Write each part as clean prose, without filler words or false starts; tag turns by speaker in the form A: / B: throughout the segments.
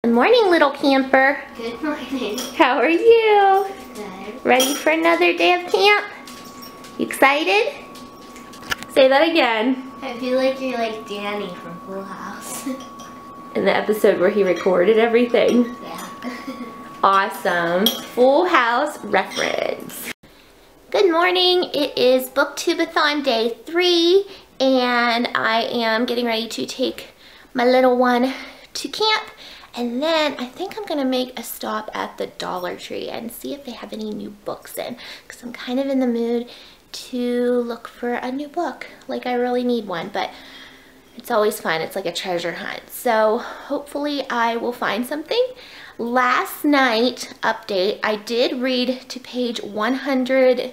A: Good morning, little camper.
B: Good morning.
A: How are you?
B: Good.
A: Ready for another day of camp? You excited? Say that again.
B: I feel like you're like Danny from Full House.
A: In the episode where he recorded everything.
B: Yeah.
A: Awesome. Full House reference. Good morning. It is Booktubeathon day 3, and I am getting ready to take my little one to camp. And then I think I'm gonna make a stop at the Dollar Tree and see if they have any new books in, because I'm kind of in the mood to look for a new book. Like, I really need one, but it's always fun. It's like a treasure hunt. So hopefully I will find something. Last night, update, I did read to page 100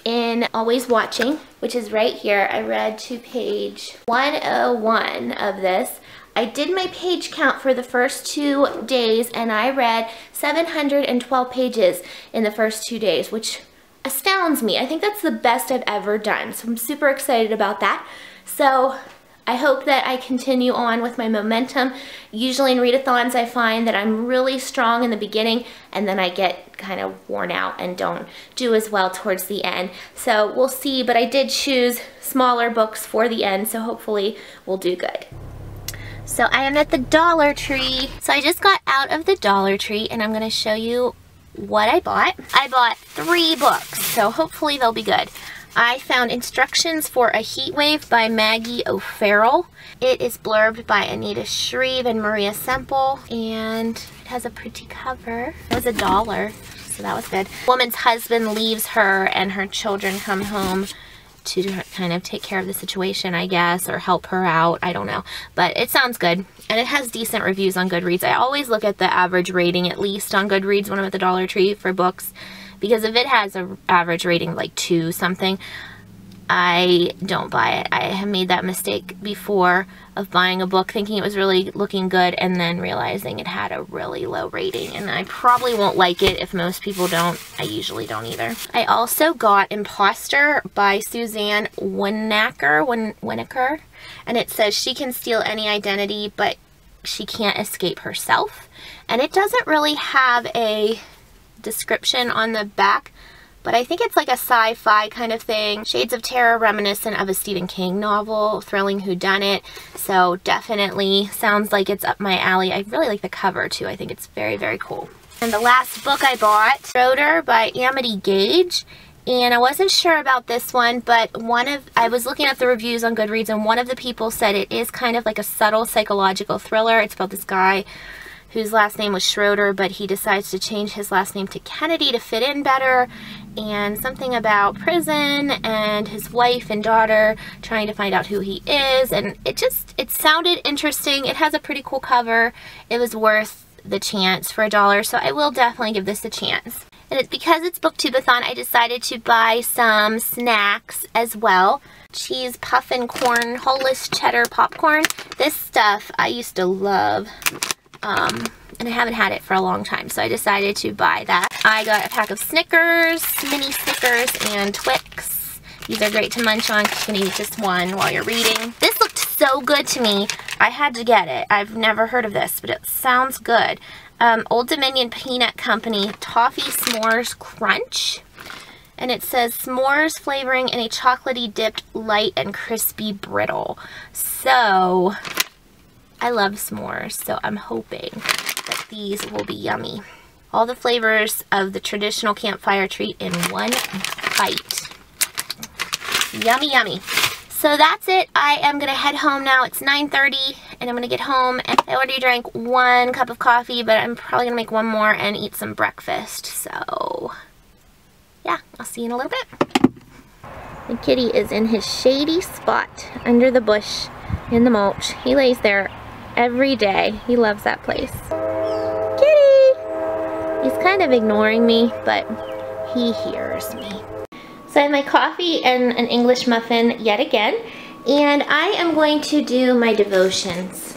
A: in Always Watching, which is right here. I read to page 101 of this. I did my page count for the first 2 days, and I read 712 pages in the first 2 days, which astounds me. I think that's the best I've ever done, so I'm super excited about that. So I hope that I continue on with my momentum. Usually in readathons, I find that I'm really strong in the beginning, and then I get kind of worn out and don't do as well towards the end. So we'll see, but I did choose smaller books for the end, so hopefully we'll do good. So I am at the Dollar Tree. So I just got out of the Dollar Tree, and I'm going to show you what I bought. I bought 3 books, so hopefully they'll be good. I found Instructions for a Heat Wave by Maggie O'Farrell. It is blurbed by Anita Shreve and Maria Semple, and it has a pretty cover. It was $1, so that was good. Woman's husband leaves her, and her children come home to kind of take care of the situation, I guess, or help her out. I don't know, but it sounds good, and it has decent reviews on Goodreads. I always look at the average rating, at least on Goodreads, when I'm at the Dollar Tree for books, because if it has an average rating like 2 something, I don't buy it. I have made that mistake before of buying a book thinking it was really looking good and then realizing it had a really low rating, and I probably won't like it if most people don't. I usually don't either. I also got Imposter by Suzanne Winokur, and it says she can steal any identity, but she can't escape herself. And it doesn't really have a description on the back, but I think it's like a sci-fi kind of thing. Shades of terror reminiscent of a Stephen King novel, thrilling whodunit. So definitely sounds like it's up my alley. I really like the cover too. I think it's very, very cool. And the last book I bought, Schroeder by Amity Gage. And I wasn't sure about this one, but I was looking at the reviews on Goodreads, and one of the people said it is kind of like a subtle psychological thriller. It's about this guy whose last name was Schroeder, but he decides to change his last name to Kennedy to fit in better, and something about prison and his wife and daughter trying to find out who he is, and it sounded interesting. It has a pretty cool cover. It was worth the chance for $1, so I will definitely give this a chance. And because it's Booktubeathon, I decided to buy some snacks as well. Cheese puffin corn, holeless cheddar popcorn. This stuff I used to love. And I haven't had it for a long time, so I decided to buy that. I got a pack of Snickers, mini Snickers, and Twix. These are great to munch on because you can eat just one while you're reading. This looked so good to me, I had to get it. I've never heard of this, but it sounds good. Old Dominion Peanut Company Toffee S'mores Crunch. And it says s'mores flavoring in a chocolatey dipped light and crispy brittle. So I love s'mores, so I'm hoping that these will be yummy. All the flavors of the traditional campfire treat in one bite. Yummy, yummy. So that's it. I am going to head home now. It's 9:30, and I'm going to get home. And I already drank 1 cup of coffee, but I'm probably going to make 1 more and eat some breakfast. So yeah, I'll see you in a little bit. The kitty is in his shady spot under the bush in the mulch. He lays there every day. He loves that place. Kitty! He's kind of ignoring me, but he hears me. So I have my coffee and an English muffin yet again, and I am going to do my devotions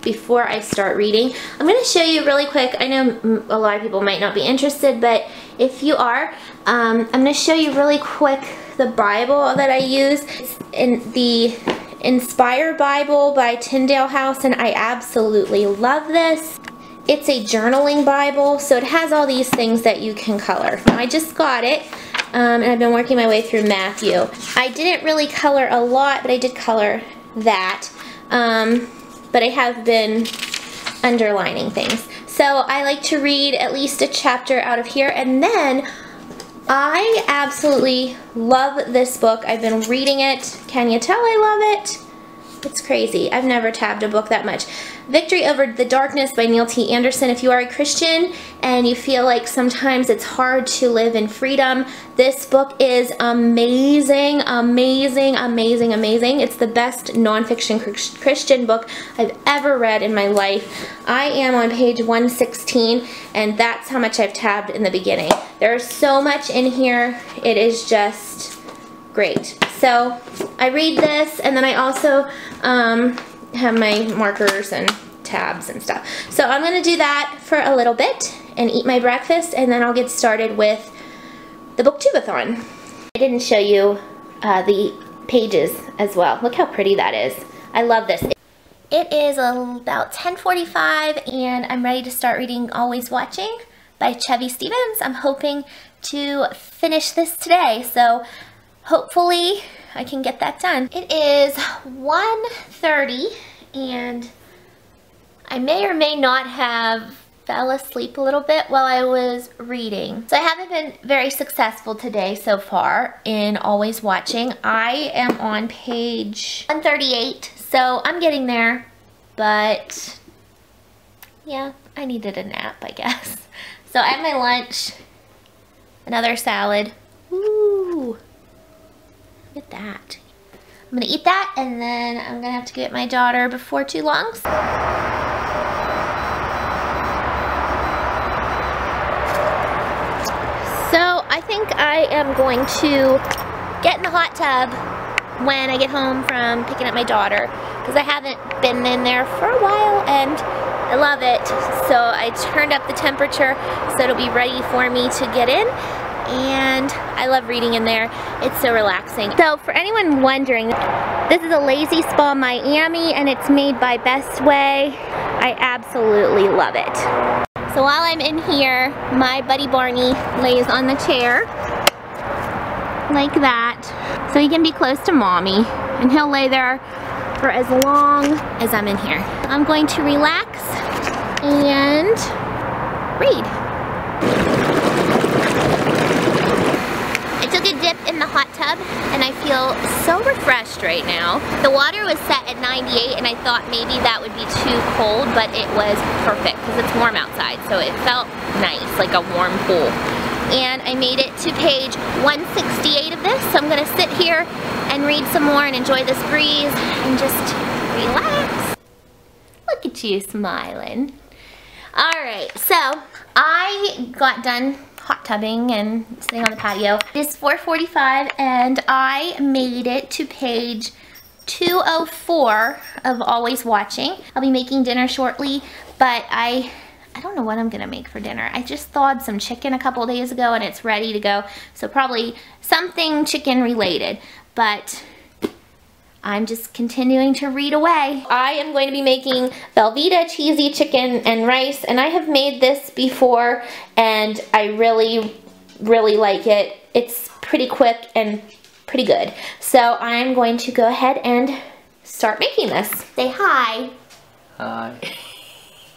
A: before I start reading. I'm going to show you really quick. I know a lot of people might not be interested, but if you are, I'm going to show you really quick the Bible that I use. It's in the Inspire Bible by Tyndale House, and I absolutely love this. It's a journaling Bible, so it has all these things that you can color. Now, I just got it, and I've been working my way through Matthew. I didn't really color a lot, but I did color that. But I have been underlining things. So I like to read at least a chapter out of here, and then I absolutely love this book. I've been reading it. Can you tell I love it? It's crazy. I've never tabbed a book that much. Victory Over the Darkness by Neil T. Anderson. If you are a Christian and you feel like sometimes it's hard to live in freedom, this book is amazing, amazing, amazing, amazing. It's the best nonfiction Christian book I've ever read in my life. I am on page 116, and that's how much I've tabbed in the beginning. There's so much in here. It is just great. So I read this, and then I also have my markers and tabs and stuff. So I'm going to do that for a little bit and eat my breakfast, and then I'll get started with the Booktubeathon. I didn't show you the pages as well. Look how pretty that is. I love this. It is about 10:45, and I'm ready to start reading Always Watching by Chevy Stevens. I'm hoping to finish this today, so hopefully I can get that done. It is 1:30, and I may or may not have fell asleep a little bit while I was reading. So I haven't been very successful today so far in Always Watching. I am on page 138, so I'm getting there, but yeah, I needed a nap, I guess. So I have my lunch, another salad. Ooh. Look at that. I'm gonna eat that, and then I'm gonna have to get my daughter before too long. So I think I am going to get in the hot tub when I get home from picking up my daughter, because I haven't been in there for a while and I love it. So I turned up the temperature so it'll be ready for me to get in. And I love reading in there. It's so relaxing. So for anyone wondering, this is a Lazy Spa Miami, and it's made by Best Way. I absolutely love it. So while I'm in here, my buddy Barney lays on the chair like that, so he can be close to mommy, and he'll lay there for as long as I'm in here. I'm going to relax and read. I took a dip in the hot tub, and I feel so refreshed right now. The water was set at 98, and I thought maybe that would be too cold, but it was perfect because it's warm outside, so it felt nice, like a warm pool. And I made it to page 168 of this, so I'm gonna sit here and read some more and enjoy this breeze and just relax. Look at you smiling. All right, so I got done hot tubbing and sitting on the patio. It's 4:45, and I made it to page 204 of Always Watching. I'll be making dinner shortly, but I don't know what I'm gonna make for dinner. I just thawed some chicken a couple days ago, and it's ready to go, so probably something chicken related, but I'm just continuing to read away. I am going to be making Velveeta cheesy chicken and rice, and I have made this before, and I really, really like it. It's pretty quick and pretty good. So I'm going to go ahead and start making this. Say hi.
C: Hi.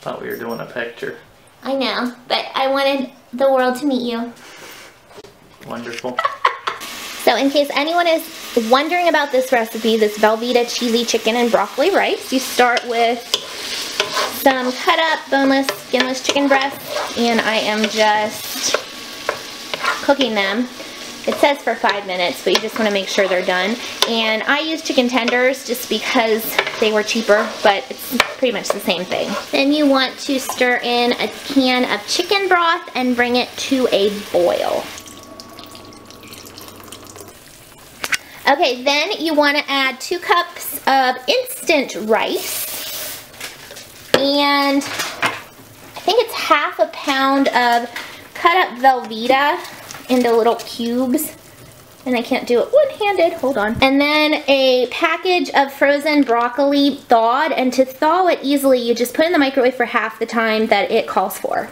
C: Thought we were doing a picture.
A: I know, but I wanted the world to meet you.
C: Wonderful.
A: So in case anyone is wondering about this recipe, this Velveeta cheesy chicken and broccoli rice, you start with some cut up, boneless, skinless chicken breasts, and I am just cooking them. It says for 5 minutes, but you just want to make sure they're done. And I use chicken tenders just because they were cheaper, but it's pretty much the same thing. Then you want to stir in a can of chicken broth and bring it to a boil. Okay, then you want to add 2 cups of instant rice, and I think it's half a pound of cut up Velveeta into little cubes, And I can't do it one-handed, hold on. And then a package of frozen broccoli thawed, and to thaw it easily, you just put it in the microwave for half the time that it calls for,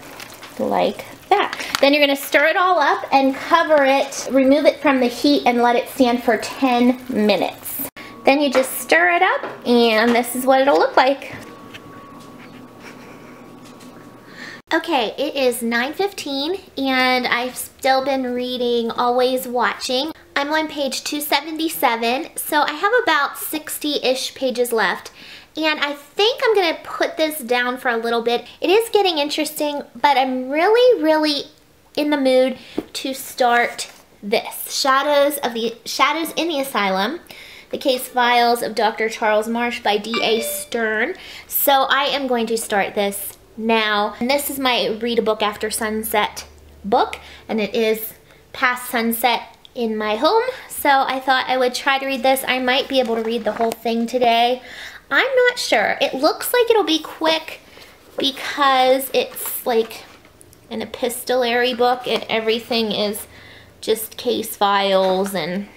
A: like that. Then you're gonna stir it all up and cover it, remove it from the heat and let it stand for 10 minutes. Then you just stir it up and this is what it'll look like. Okay, it is 9:15 and I've still been reading Always Watching. I'm on page 277, so I have about 60-ish pages left. And I think I'm gonna put this down for a little bit. It is getting interesting, but I'm really in the mood to start this. Shadows in the Asylum, The Case Files of Dr. Charles Marsh by D.A. Stern. So I am going to start this now. And this is my Read a Book After Sunset book, and it is past sunset in my home. So I thought I would try to read this. I might be able to read the whole thing today. I'm not sure. It looks like it'll be quick because it's like an epistolary book and everything is just case files and,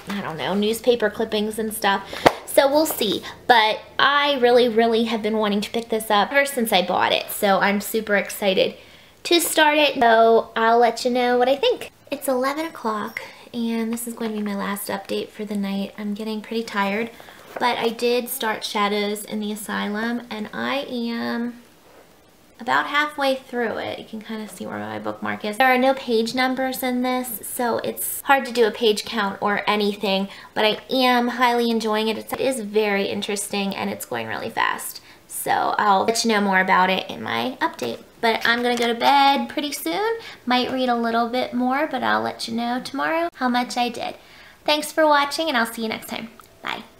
A: I don't know, newspaper clippings and stuff. So we'll see. But I really have been wanting to pick this up ever since I bought it. So I'm super excited to start it. So I'll let you know what I think. It's 11 o'clock and this is going to be my last update for the night. I'm getting pretty tired. But I did start Shadows in the Asylum, and I am about halfway through it. You can kind of see where my bookmark is. There are no page numbers in this, so it's hard to do a page count or anything, but I am highly enjoying it. It is very interesting, and it's going really fast. So I'll let you know more about it in my update. But I'm going to go to bed pretty soon. Might read a little bit more, but I'll let you know tomorrow how much I did. Thanks for watching, and I'll see you next time. Bye.